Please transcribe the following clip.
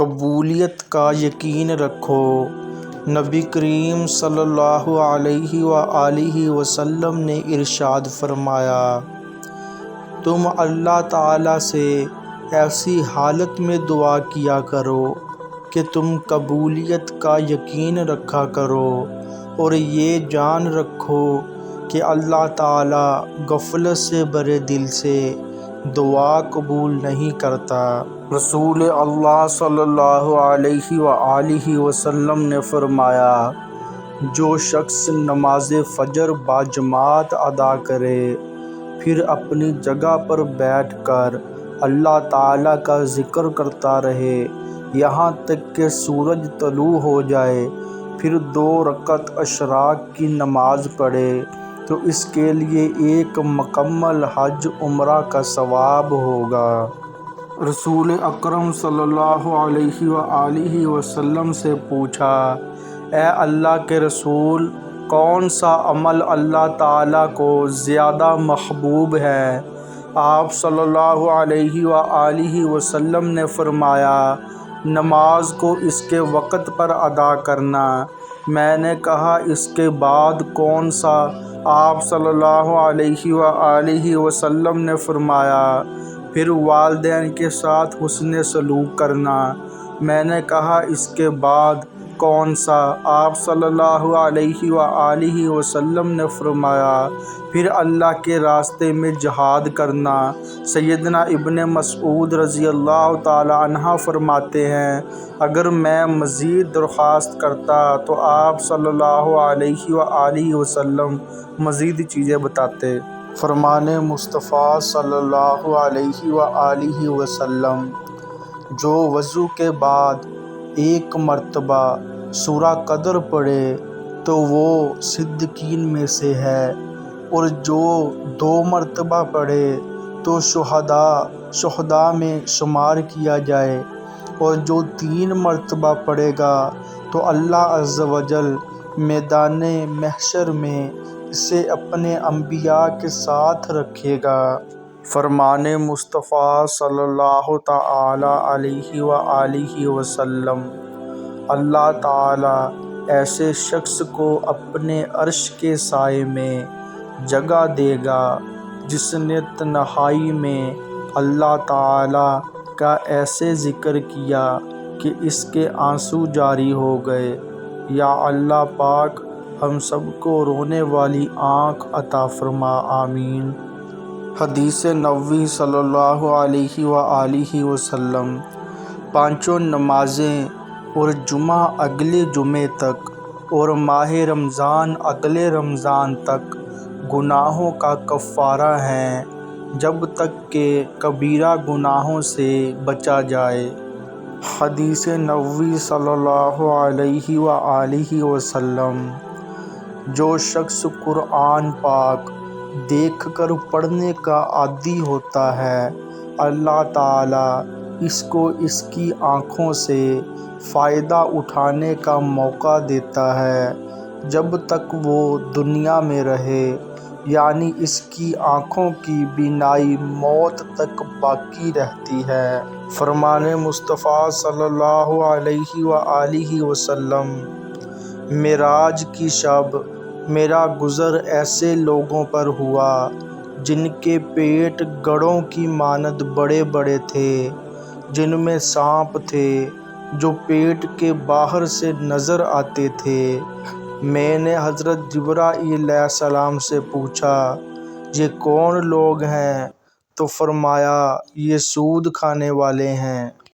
قبولیت کا یقین رکھو۔ نبی کریم صلی اللہ علیہ وآلہ وسلم نے ارشاد فرمایا، تم اللہ تعالیٰ سے ایسی حالت میں دعا کیا کرو کہ تم قبولیت کا یقین رکھا کرو اور یہ جان رکھو کہ اللہ تعالیٰ غفلت سے بھرے دل سے دعا قبول نہیں کرتا۔ رسول اللہ صلی اللہ علیہ وآلہ وسلم نے فرمایا، جو شخص نماز فجر باجماعت ادا کرے پھر اپنی جگہ پر بیٹھ کر اللہ تعالیٰ کا ذکر کرتا رہے یہاں تک کہ سورج طلوع ہو جائے، پھر 2 رکعت اشراق کی نماز پڑھے تو اس کے لیے ایک مکمل حج عمرہ کا ثواب ہوگا۔ رسول اکرم صلی اللہ علیہ وآلہ وسلم سے پوچھا، اے اللہ کے رسول، کون سا عمل اللہ تعالیٰ کو زیادہ محبوب ہے؟ آپ صلی اللہ علیہ وآلہ وسلم نے فرمایا، نماز کو اس کے وقت پر ادا کرنا۔ میں نے کہا، اس کے بعد کون سا؟ آپ صلی اللہ علیہ وآلہ وسلم نے فرمایا، پھر والدین کے ساتھ حسن سلوک کرنا۔ میں نے کہا، اس کے بعد کون سا؟ آپ صلی اللہ علیہ وآلہ وسلم نے فرمایا، پھر اللہ کے راستے میں جہاد کرنا۔ سیدنا ابن مسعود رضی اللہ تعالی عنہ فرماتے ہیں، اگر میں مزید درخواست کرتا تو آپ صلی اللہ علیہ وآلہ وسلم مزید چیزیں بتاتے۔ فرمان مصطفیٰ صلی اللہ علیہ وآلہ وسلم، جو وضو کے بعد 1 مرتبہ سورہ قدر پڑھے تو وہ صدیقین میں سے ہے، اور جو 2 مرتبہ پڑھے تو شہداء میں شمار کیا جائے، اور جو 3 مرتبہ پڑھے گا تو اللہ عز و جل میدان محشر میں اسے اپنے انبیاء کے ساتھ رکھے گا۔ فرمان مصطفیٰ صلی اللہ تعالی علیہ وآلہ وسلم، اللہ تعالیٰ ایسے شخص کو اپنے عرش کے سائے میں جگہ دے گا جس نے تنہائی میں اللہ تعالیٰ کا ایسے ذکر کیا کہ اس کے آنسو جاری ہو گئے۔ یا اللہ پاک ہم سب کو رونے والی آنکھ عطا فرما، آمین۔ حدیث نبوی صلی اللہ علیہ وآلہ وسلم، 5 نمازیں اور جمعہ اگلے جمعے تک اور ماہ رمضان اگلے رمضان تک گناہوں کا کفارہ ہیں، جب تک کہ کبیرہ گناہوں سے بچا جائے۔ حدیث نبوی صلی اللہ علیہ وآلہ وسلم، جو شخص قرآن پاک دیکھ کر پڑھنے کا عادی ہوتا ہے، اللہ تعالیٰ اس کو اس کی آنکھوں سے فائدہ اٹھانے کا موقع دیتا ہے جب تک وہ دنیا میں رہے، یعنی اس کی آنکھوں کی بینائی موت تک باقی رہتی ہے۔ فرمان مصطفیٰ صلی اللہ علیہ وآلہ وسلم، معراج کی شب میرا گزر ایسے لوگوں پر ہوا جن کے پیٹ گڑھوں کی مانند بڑے بڑے تھے، جن میں سانپ تھے جو پیٹ کے باہر سے نظر آتے تھے۔ میں نے حضرت جبرائیل علیہ السلام سے پوچھا، یہ کون لوگ ہیں؟ تو فرمایا، یہ سود کھانے والے ہیں۔